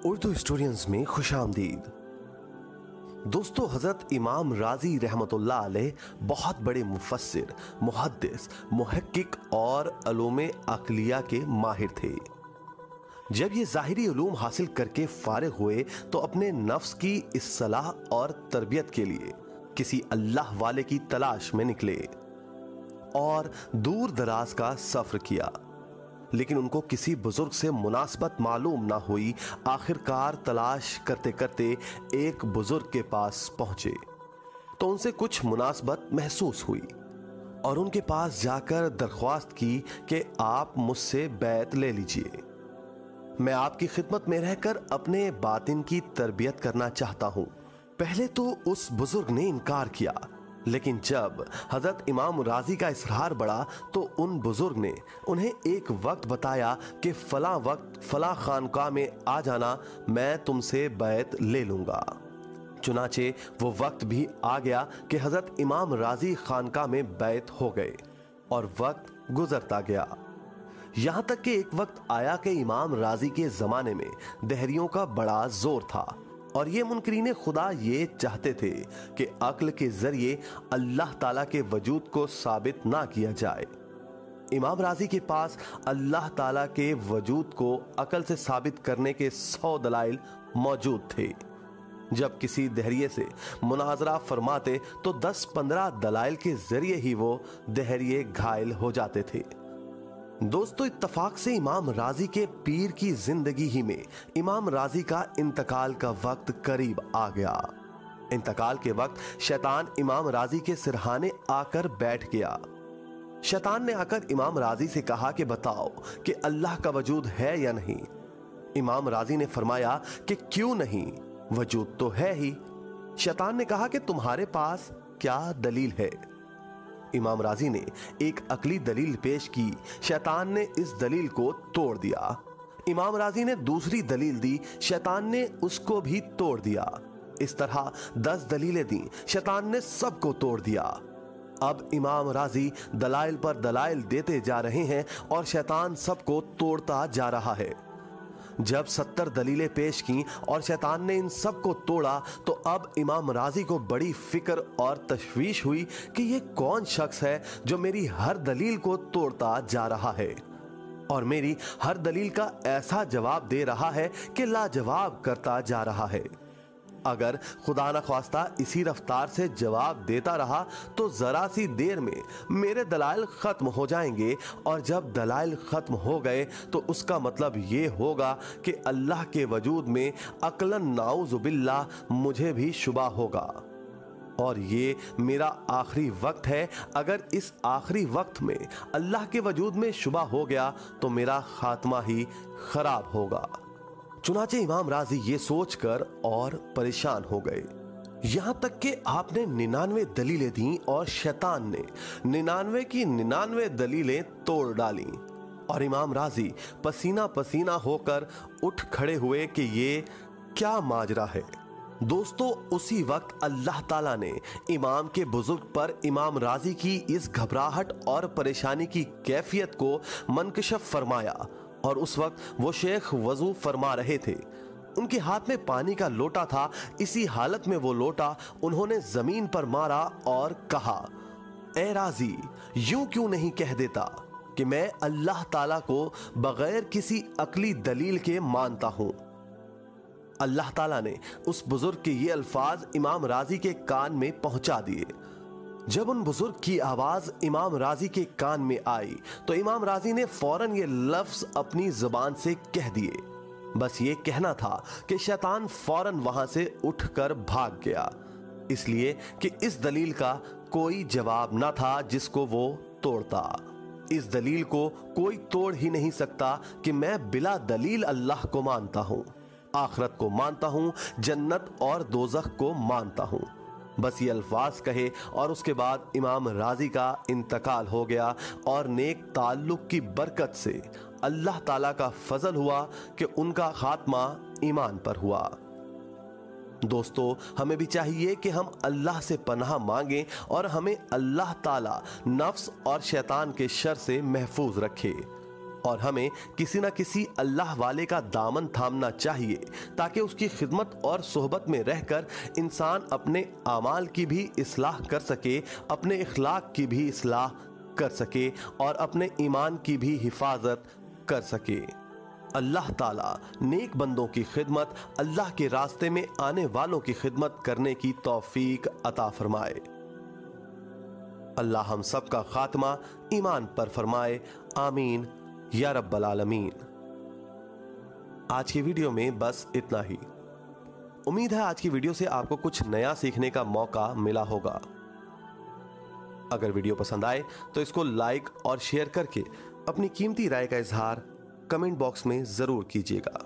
उर्दू स्टोरियंस में खुशामदीद। दोस्तों, हजरत इमाम राजी रहमतुल्लाह अलैह बहुत बड़े मुफस्सिर, मुहद्दिस, मुहक्किक और अलूम अक़लिया के माहिर थे। जब ये ज़ाहिरी उलूम हासिल करके फारिग हुए तो अपने नफ्स की इस्लाह और तरबियत के लिए किसी अल्लाह वाले की तलाश में निकले और दूर दराज का सफ़र किया, लेकिन उनको किसी बुजुर्ग से मुनासबत मालूम ना हुई। आखिरकार तलाश करते करते एक बुजुर्ग के पास पहुंचे तो उनसे कुछ मुनासबत महसूस हुई और उनके पास जाकर दरख्वास्त की कि आप मुझसे बैत ले लीजिए, मैं आपकी खिदमत में रहकर अपने बातिन की तरबियत करना चाहता हूं। पहले तो उस बुजुर्ग ने इनकार किया, लेकिन जब हजरत इमाम राजी का इसरार बढ़ा तो उन बुजुर्ग ने उन्हें एक वक्त बताया कि फला वक्त फला खानकाह में आ जाना, मैं तुमसे बैत ले लूंगा। चुनाचे वो वक्त भी आ गया कि हजरत इमाम राजी खानकाह में बैत हो गए और वक्त गुजरता गया। यहां तक कि एक वक्त आया कि इमाम राजी के जमाने में दहरियों का बड़ा जोर था और ये मुनकरीने खुदा ये चाहते थे कि अक्ल के जरिए अल्लाह ताला के वजूद को साबित ना किया जाए। इमाम राजी के पास अल्लाह ताला के वजूद को अक्ल से साबित करने के 100 दलाइल मौजूद थे। जब किसी दहरिये से मुनाजरा फरमाते तो 10-15 दलाइल के जरिए ही वो दहरिये घायल हो जाते थे। दोस्तों, इत्तफाक से इमाम राजी के पीर की जिंदगी ही में इमाम राजी का इंतकाल का वक्त करीब आ गया। इंतकाल के वक्त शैतान इमाम राजी के सिरहाने आकर बैठ गया। शैतान ने आकर इमाम राजी से कहा कि बताओ कि अल्लाह का वजूद है या नहीं। इमाम राजी ने फरमाया कि क्यों नहीं, वजूद तो है ही। शैतान ने कहा कि तुम्हारे पास क्या दलील है। इमाम राजी ने एक अकली दलील पेश की। शैतान ने इस दलील को तोड़ दिया। इमाम राजी ने दूसरी दलील दी, शैतान ने उसको भी तोड़ दिया। इस तरह 10 दलीलें दी, शैतान ने सबको तोड़ दिया। अब इमाम राजी दलाइल पर दलाइल देते जा रहे हैं और शैतान सबको तोड़ता जा रहा है। जब 70 दलीलें पेश की और शैतान ने इन सब को तोड़ा तो अब इमाम राजी को बड़ी फिक्र और तशवीश हुई कि ये कौन शख्स है जो मेरी हर दलील को तोड़ता जा रहा है और मेरी हर दलील का ऐसा जवाब दे रहा है कि लाजवाब करता जा रहा है। अगर खुदा न ख्वास्ता इसी रफ्तार से जवाब देता रहा तो जरा सी देर में मेरे दलाइल खत्म हो जाएंगे और जब दलाइल खत्म हो गए तो उसका मतलब ये होगा कि अल्लाह के वजूद में अक्लन नाउजुबिल्लाह मुझे भी शुबा होगा और ये मेरा आखिरी वक्त है। अगर इस आखिरी वक्त में अल्लाह के वजूद में शुबा हो गया तो मेरा खात्मा ही खराब होगा। चुनाचे इमाम राजी ये सोचकर और परेशान हो गए, यहां तक कि आपने 99 दलीलें दी और शैतान ने 99 की 99 दलीलें तोड़ डाली और इमाम राजी पसीना पसीना होकर उठ खड़े हुए कि ये क्या माजरा है। दोस्तों, उसी वक्त अल्लाह ताला ने इमाम के बुजुर्ग पर इमाम राजी की इस घबराहट और परेशानी की कैफियत को मनकशफ फरमाया और उस वक्त वो शेख वजू फरमा रहे थे। उनके हाथ में पानी का लोटा था। इसी हालत में वो लोटा उन्होंने जमीन पर मारा और कहा, ए राजी, यूं क्यों नहीं कह देता कि मैं अल्लाह ताला को बगैर किसी अकली दलील के मानता हूं। अल्लाह ताला ने उस बुजुर्ग के ये अल्फाज इमाम राजी के कान में पहुंचा दिए। जब उन बुजुर्ग की आवाज इमाम राजी के कान में आई तो इमाम राजी ने फौरन ये लफ्ज अपनी जुबान से कह दिए। बस ये कहना था कि शैतान फौरन वहां से उठकर भाग गया, इसलिए कि इस दलील का कोई जवाब ना था जिसको वो तोड़ता। इस दलील को कोई तोड़ ही नहीं सकता कि मैं बिला दलील अल्लाह को मानता हूं, आखिरत को मानता हूं, जन्नत और दोज़ख को मानता हूं। बस ये अल्फाज कहे और उसके बाद इमाम राजी का इंतकाल हो गया और नेक ताल्लुक की बरकत से अल्लाह ताला का फजल हुआ कि उनका खात्मा ईमान पर हुआ। दोस्तों, हमें भी चाहिए कि हम अल्लाह से पनाह मांगें और हमें अल्लाह ताला नफ्स और शैतान के शर से महफूज रखे। और हमें किसी न किसी अल्लाह वाले का दामन थामना चाहिए ताकि उसकी खिदमत और सोहबत में रहकर इंसान अपने आमाल की भी इस्लाह कर सके, अपने इखलाक की भी इस्लाह कर सके और अपने ईमान की भी हिफाजत कर सके। अल्लाह ताला नेक बंदों की खिदमत, अल्लाह के रास्ते में आने वालों की खिदमत करने की तौफीक अता फरमाए। अल्लाह हम सब का खात्मा ईमान पर फरमाए, आमीन या रब्बल आलमीन। आज की वीडियो में बस इतना ही। उम्मीद है आज की वीडियो से आपको कुछ नया सीखने का मौका मिला होगा। अगर वीडियो पसंद आए तो इसको लाइक और शेयर करके अपनी कीमती राय का इजहार कमेंट बॉक्स में जरूर कीजिएगा।